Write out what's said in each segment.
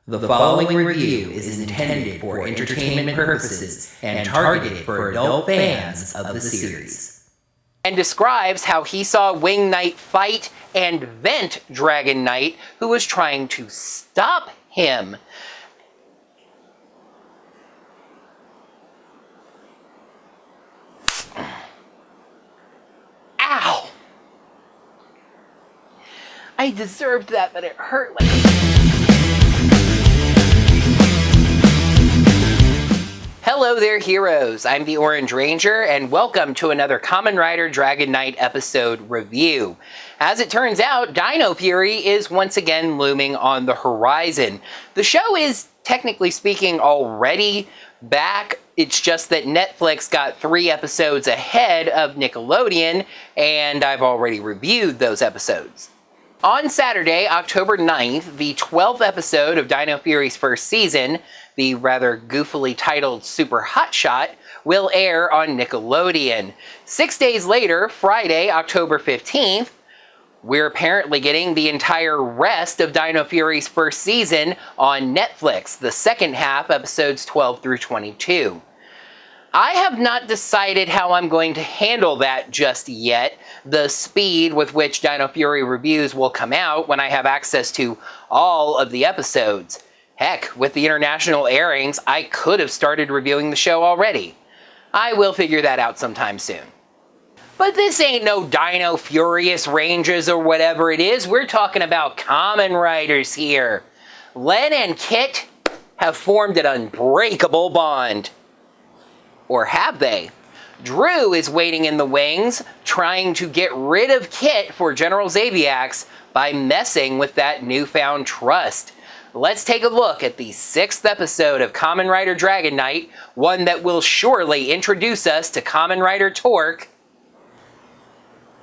The following review is intended for entertainment purposes and targeted for adult fans of the series. And describes how he saw Wing Knight fight and vent Dragon Knight, who was trying to stop him. Ow! I deserved that, but it hurt like... Hello there, heroes. I'm the Orange Ranger, and welcome to another Kamen Rider Dragon Knight episode review. As it turns out, Dino Fury is once again looming on the horizon. The show is, technically speaking, already back. It's just that Netflix got 3 episodes ahead of Nickelodeon, and I've already reviewed those episodes. On Saturday, October 9th, the 12th episode of Dino Fury's first season, the rather goofily titled Super Hotshot, will air on Nickelodeon. 6 days later, Friday, October 15th, we're apparently getting the entire rest of Dino Fury's first season on Netflix, the second half, episodes 12 through 22. I have not decided how I'm going to handle that just yet, the speed with which Dino Fury reviews will come out when I have access to all of the episodes. Heck, with the international airings, I could have started reviewing the show already. I will figure that out sometime soon. But this ain't no Dino Furious Rangers or whatever it is. We're talking about Kamen Riders here. Len and Kit have formed an unbreakable bond. Or have they? Drew is waiting in the wings, trying to get rid of Kit for General Xaviax by messing with that newfound trust. Let's take a look at the 6th episode of Kamen Rider Dragon Knight, one that will surely introduce us to Kamen Rider Torque.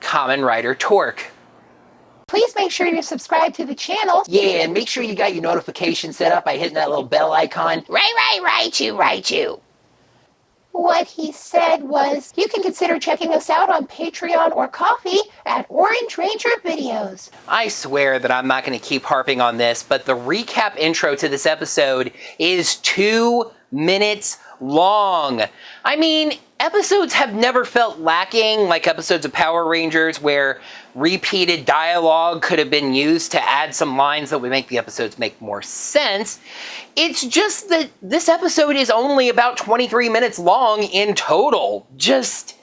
Kamen Rider Torque. Please make sure you're subscribed to the channel. Yeah, and make sure you got your notifications set up by hitting that little bell icon. Right you. What he said was, you can consider checking us out on Patreon or Ko-fi at Orange Ranger Videos. I swear that I'm not going to keep harping on this, but the recap intro to this episode is 2 minutes long. I mean, episodes have never felt lacking like episodes of Power Rangers where repeated dialogue could have been used to add some lines that would make the episodes make more sense. It's just that this episode is only about 23 minutes long in total. Just,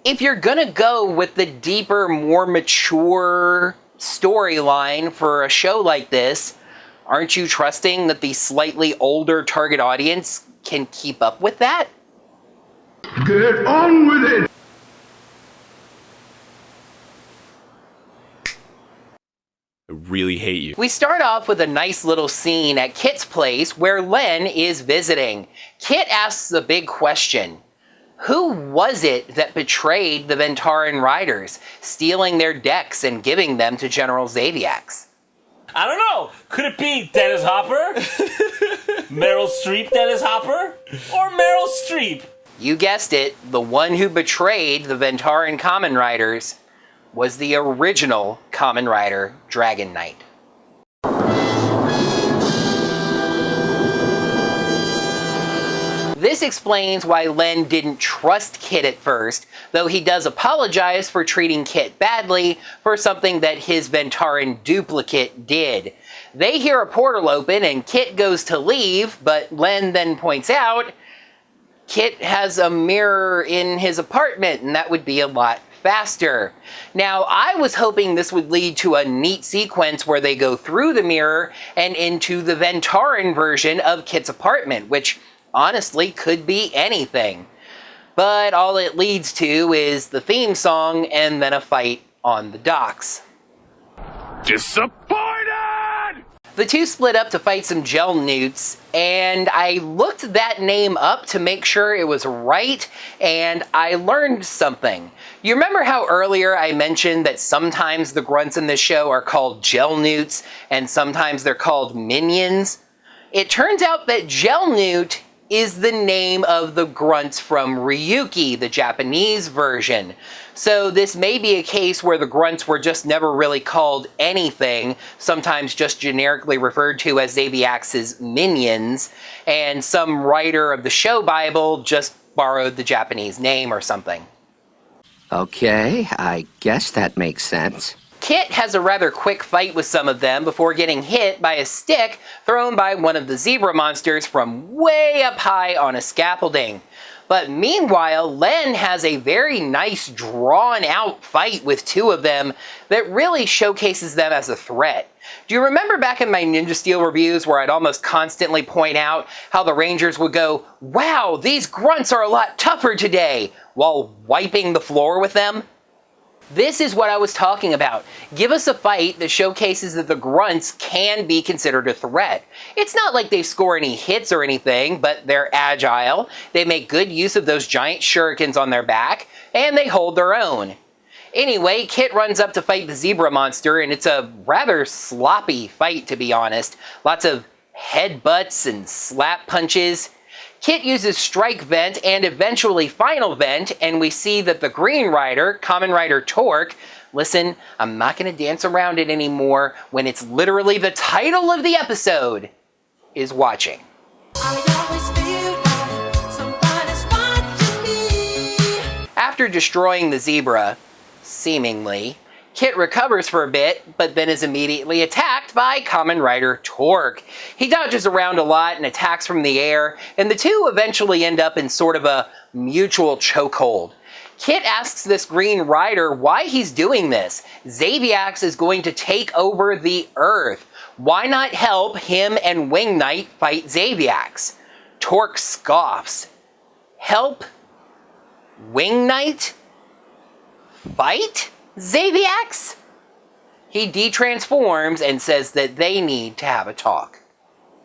if you're gonna go with the deeper, more mature storyline for a show like this, aren't you trusting that the slightly older target audience can keep up with that? Get on with it! I really hate you. We start off with a nice little scene at Kit's place where Len is visiting. Kit asks the big question. Who was it that betrayed the Ventaran Riders, stealing their decks and giving them to General Xaviax? I don't know. Could it be Dennis Hopper? Meryl Streep Dennis Hopper? Or Meryl Streep? You guessed it, the one who betrayed the Ventaran Kamen Riders was the original Kamen Rider Dragon Knight. This explains why Len didn't trust Kit at first, though he does apologize for treating Kit badly for something that his Ventaran duplicate did. They hear a portal open and Kit goes to leave, but Len then points out Kit has a mirror in his apartment, and that would be a lot faster. Now, I was hoping this would lead to a neat sequence where they go through the mirror and into the Ventaran version of Kit's apartment, which honestly could be anything. But all it leads to is the theme song and then a fight on the docks. Disappointed! The two split up to fight some gel newts, and I looked that name up to make sure it was right, and I learned something. You remember how earlier I mentioned that sometimes the grunts in this show are called gel newts, and sometimes they're called minions? It turns out that gel newt is the name of the grunts from Ryuki, the Japanese version. So this may be a case where the grunts were just never really called anything, sometimes just generically referred to as Zabiax's minions, and some writer of the show Bible just borrowed the Japanese name or something. Okay, I guess that makes sense. Kit has a rather quick fight with some of them before getting hit by a stick thrown by one of the zebra monsters from way up high on a scaffolding. But meanwhile, Len has a very nice drawn-out fight with two of them that really showcases them as a threat. Do you remember back in my Ninja Steel reviews where I'd almost constantly point out how the Rangers would go, "Wow, these grunts are a lot tougher today," while wiping the floor with them? This is what I was talking about. Give us a fight that showcases that the grunts can be considered a threat. It's not like they score any hits or anything, but they're agile, they make good use of those giant shurikens on their back, and they hold their own. Anyway, Kit runs up to fight the zebra monster, and it's a rather sloppy fight, to be honest. Lots of headbutts and slap punches. Kit uses Strike Vent and eventually Final Vent, and we see that the Green Rider, Kamen Rider Torque, listen, I'm not going to dance around it anymore when it's literally the title of the episode, is watching. After destroying the zebra, seemingly, Kit recovers for a bit, but then is immediately attacked by Kamen Rider Torque. He dodges around a lot and attacks from the air, and the two eventually end up in sort of a mutual chokehold. Kit asks this Green Rider why he's doing this. Zabiax is going to take over the Earth. Why not help him and Wing Knight fight Zabiax? Torque scoffs. Help Wing Knight fight Zabiax? He detransforms and says that they need to have a talk.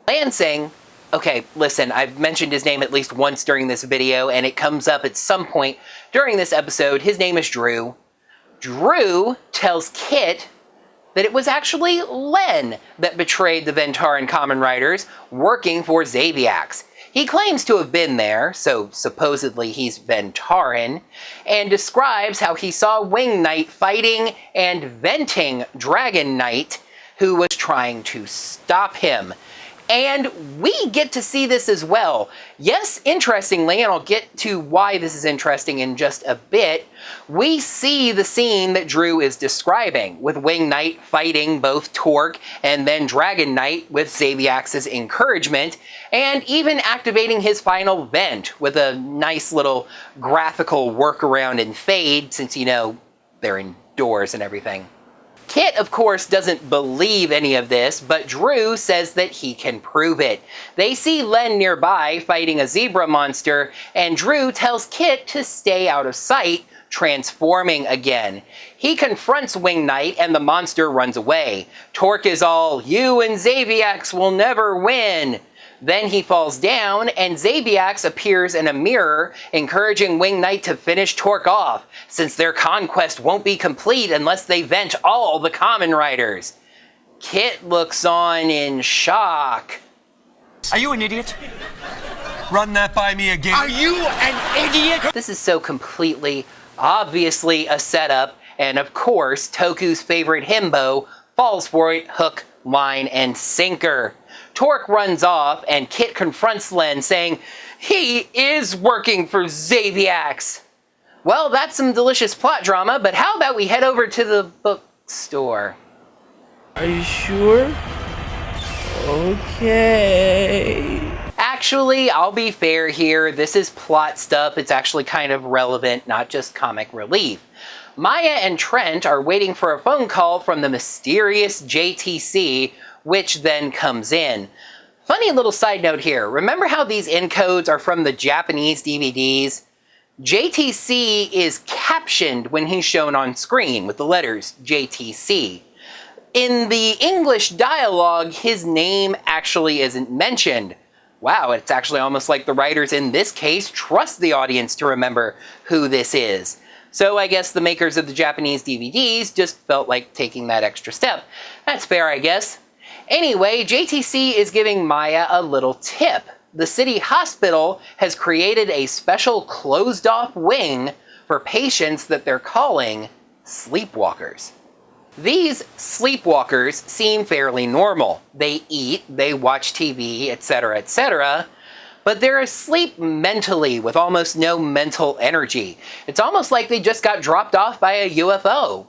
Lansing, okay, listen, I've mentioned his name at least once during this video, and it comes up at some point during this episode. His name is Drew. Drew tells Kit that it was actually Len that betrayed the Ventaran Kamen Riders working for Zabiax. He claims to have been there, so supposedly he's Ventaran, and describes how he saw Wing Knight fighting and venting Dragon Knight, who was trying to stop him. And we get to see this as well. Yes, interestingly, and I'll get to why this is interesting in just a bit, we see the scene that Drew is describing, with Wing Knight fighting both Torque and then Dragon Knight with Zabiax's encouragement, and even activating his final vent with a nice little graphical workaround and fade, since, you know, they're indoors and everything. Kit, of course, doesn't believe any of this, but Drew says that he can prove it. They see Len nearby fighting a zebra monster, and Drew tells Kit to stay out of sight, transforming again. He confronts Wing Knight, and the monster runs away. Torque is all, "You and Zabiax will never win." Then he falls down, and Zabiax appears in a mirror, encouraging Wing Knight to finish Torque off, since their conquest won't be complete unless they vent all the Kamen Riders. Kit looks on in shock. Are you an idiot? Run that by me again. Are you an idiot? This is so completely, obviously a setup, and of course, Toku's favorite himbo falls for it hook, line, and sinker. Torque runs off, and Kit confronts Len, saying, "He is working for Zabiax." Well, that's some delicious plot drama, but how about we head over to the bookstore? Are you sure? Okay. Actually, I'll be fair here. This is plot stuff. It's actually kind of relevant, not just comic relief. Maya and Trent are waiting for a phone call from the mysterious JTC, which then comes in. Funny little side note here. Remember how these encodes are from the Japanese DVDs? JTC is captioned when he's shown on screen with the letters JTC. In the English dialogue, his name actually isn't mentioned. Wow, it's actually almost like the writers in this case trust the audience to remember who this is. So I guess the makers of the Japanese DVDs just felt like taking that extra step. That's fair, I guess. Anyway, JTC is giving Maya a little tip. the city hospital has created a special closed-off wing for patients that they're calling sleepwalkers. These sleepwalkers seem fairly normal. They eat, they watch TV, etc., etc., but they're asleep mentally with almost no mental energy. It's almost like they just got dropped off by a UFO.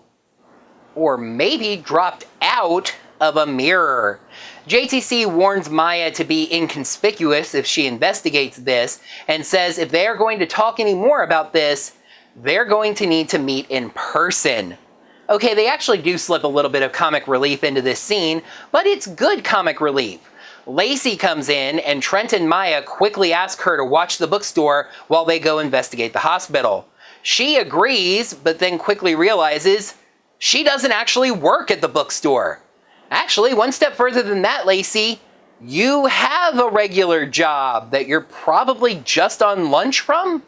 Or maybe dropped out of a mirror. JTC warns Maya to be inconspicuous if she investigates this, and says if they are going to talk any more about this, they're going to need to meet in person. Okay, they actually do slip a little bit of comic relief into this scene, but it's good comic relief. Lacey comes in, and Trent and Maya quickly ask her to watch the bookstore while they go investigate the hospital. She agrees, but then quickly realizes she doesn't actually work at the bookstore. Actually, one step further than that, Lacey, you have a regular job that you're probably just on lunch from?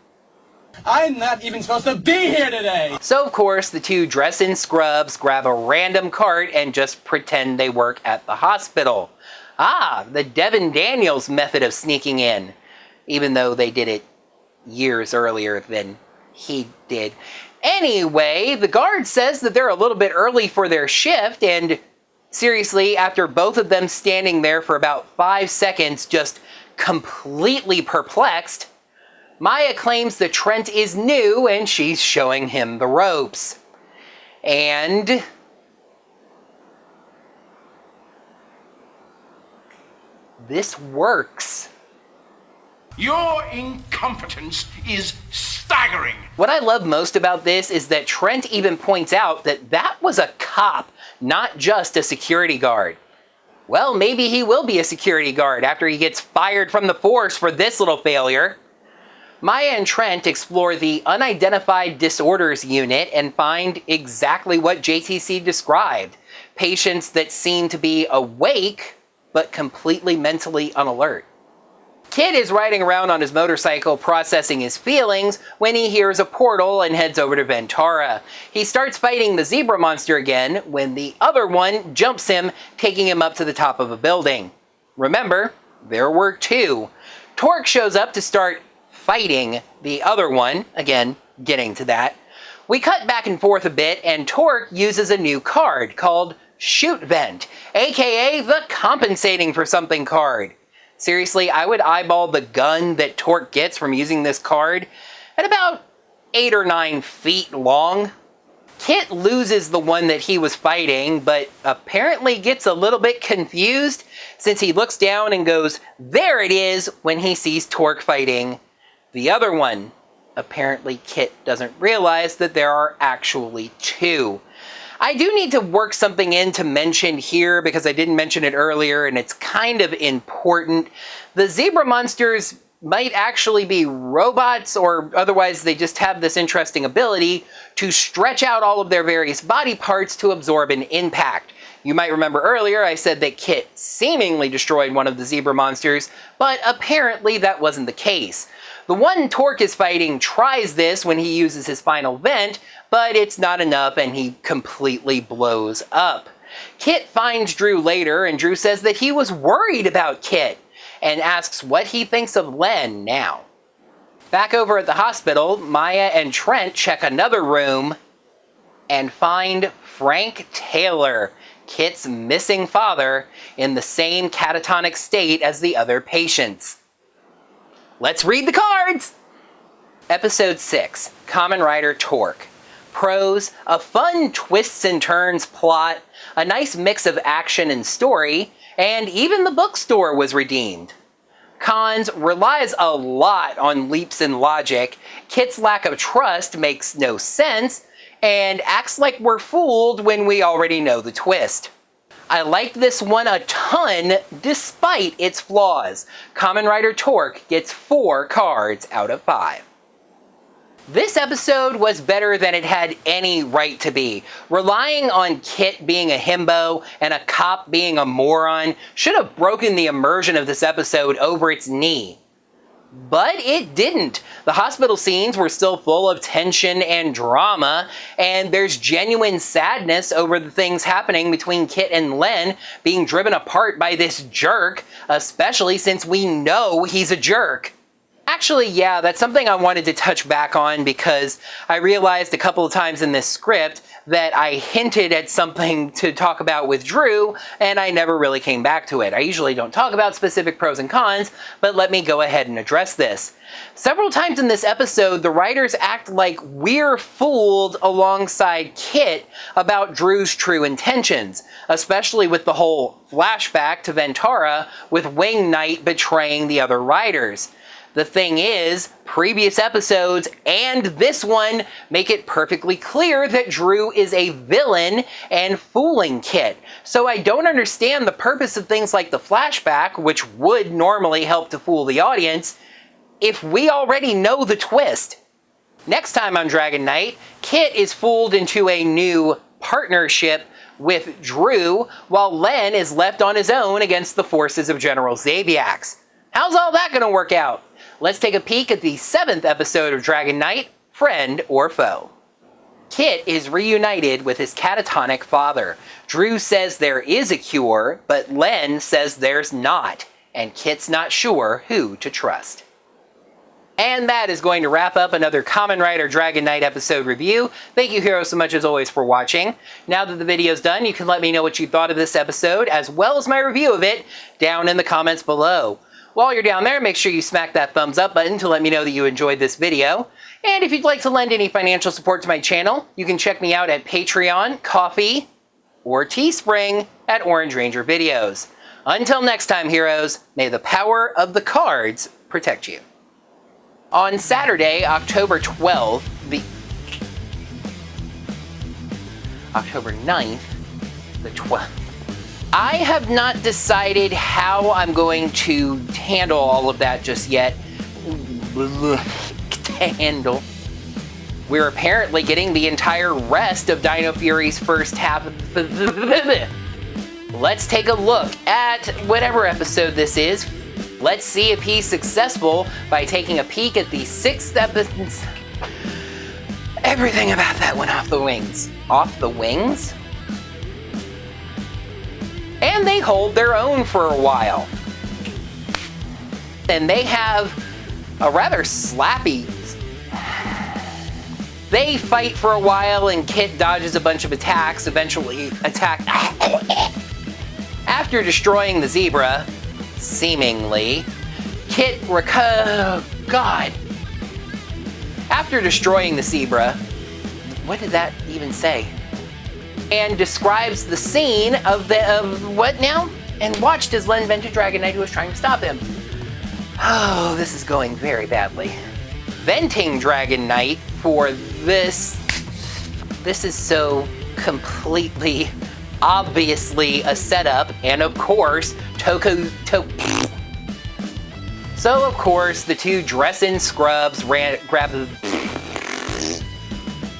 I'm not even supposed to be here today! So, of course, the two dress in scrubs, grab a random cart, and just pretend they work at the hospital. Ah, the Devin Daniels method of sneaking in, even though they did it years earlier than he did. Anyway, the guard says that they're a little bit early for their shift, and seriously, after both of them standing there for about 5 seconds, just completely perplexed, Maya claims that Trent is new and she's showing him the ropes. And this works. Your incompetence is staggering. What I love most about this is that Trent even points out that that was a cop, not just a security guard. Well, maybe he will be a security guard after he gets fired from the force for this little failure. Maya and Trent explore the Unidentified Disorders Unit and find exactly what JTC described. Patients that seem to be awake, but completely mentally unalert. Kid is riding around on his motorcycle processing his feelings when he hears a portal and heads over to Ventura. He starts fighting the zebra monster again when the other one jumps him, taking him up to the top of a building. Remember, there were two. Torque shows up to start fighting the other one, again, getting to that. We cut back and forth a bit, and Torque uses a new card called Shoot Vent, aka the Compensating for Something card. Seriously, I would eyeball the gun that Torque gets from using this card at about 8 or 9 feet long. Kit loses the one that he was fighting, but apparently gets a little bit confused since he looks down and goes, "There it is," when he sees Torque fighting the other one. Apparently Kit doesn't realize that there are actually two. I do need to work something in to mention here because I didn't mention it earlier and it's kind of important. The zebra monsters might actually be robots, or otherwise they just have this interesting ability to stretch out all of their various body parts to absorb an impact. You might remember earlier I said that Kit seemingly destroyed one of the zebra monsters, but apparently that wasn't the case. The one Torque is fighting tries this when he uses his final vent, but it's not enough and he completely blows up. Kit finds Drew later, and Drew says that he was worried about Kit and asks what he thinks of Len now. Back over at the hospital, Maya and Trent check another room and find Frank Taylor, Kit's missing father, in the same catatonic state as the other patients. Let's read the cards! Episode 6, Kamen Rider Torque. Pros: a fun twists and turns plot, a nice mix of action and story, and even the bookstore was redeemed. Cons: relies a lot on leaps in logic, Kit's lack of trust makes no sense, and acts like we're fooled when we already know the twist. I liked this one a ton despite its flaws. Kamen Rider Torque gets 4 cards out of 5. This episode was better than it had any right to be. Relying on Kit being a himbo and a cop being a moron should have broken the immersion of this episode over its knee. But it didn't. The hospital scenes were still full of tension and drama, and there's genuine sadness over the things happening between Kit and Len being driven apart by this jerk, especially since we know he's a jerk. Actually, yeah, that's something I wanted to touch back on because I realized a couple of times in this script that I hinted at something to talk about with Drew, and I never really came back to it. I usually don't talk about specific pros and cons, but let me go ahead and address this. Several times in this episode, the writers act like we're fooled alongside Kit about Drew's true intentions, especially with the whole flashback to Ventara with Wing Knight betraying the other writers. The thing is, previous episodes and this one make it perfectly clear that Drew is a villain and fooling Kit. So I don't understand the purpose of things like the flashback, which would normally help to fool the audience, if we already know the twist. Next time on Dragon Knight, Kit is fooled into a new partnership with Drew, while Len is left on his own against the forces of General Zabiax. How's all that gonna work out? Let's take a peek at the 7th episode of Dragon Knight, Friend or Foe. Kit is reunited with his catatonic father. Drew says there is a cure, but Len says there's not, and Kit's not sure who to trust. And that is going to wrap up another Kamen Rider Dragon Knight episode review. Thank you, heroes, so much as always for watching. Now that the video's done, you can let me know what you thought of this episode, as well as my review of it, down in the comments below. While you're down there, make sure you smack that thumbs up button to let me know that you enjoyed this video. And if you'd like to lend any financial support to my channel, you can check me out at Patreon, Ko-fi, or Teespring at Orange Ranger Videos. Until next time, heroes, may the power of the cards protect you. On Saturday, October 12th, October 9th, the 12th. I have not decided how I'm going to handle all of that just yet. We're apparently getting the entire rest of Dino Fury's first half. Let's take a look at whatever episode this is. Let's see if he's successful by taking a peek at the 6th episode. Everything about that went off the wings. Off the wings? And they hold their own for a while. And they have a rather slappy... They fight for a while and Kit dodges a bunch of attacks, eventually attack... After destroying the zebra, seemingly, Kit God. After destroying the zebra, what did that even say? And describes the scene of what now? And watched as Len vented Dragon Knight who was trying to stop him. Oh, this is going very badly. Venting Dragon Knight for this. This is so completely, obviously a setup, and of course, So of course, the two dress in scrubs grab the...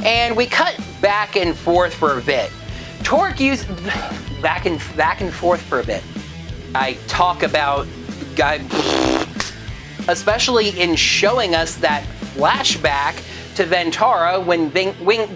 And we cut back and forth for a bit. Torque used back and forth for a bit. I talk about especially in showing us that flashback to Ventara when Wing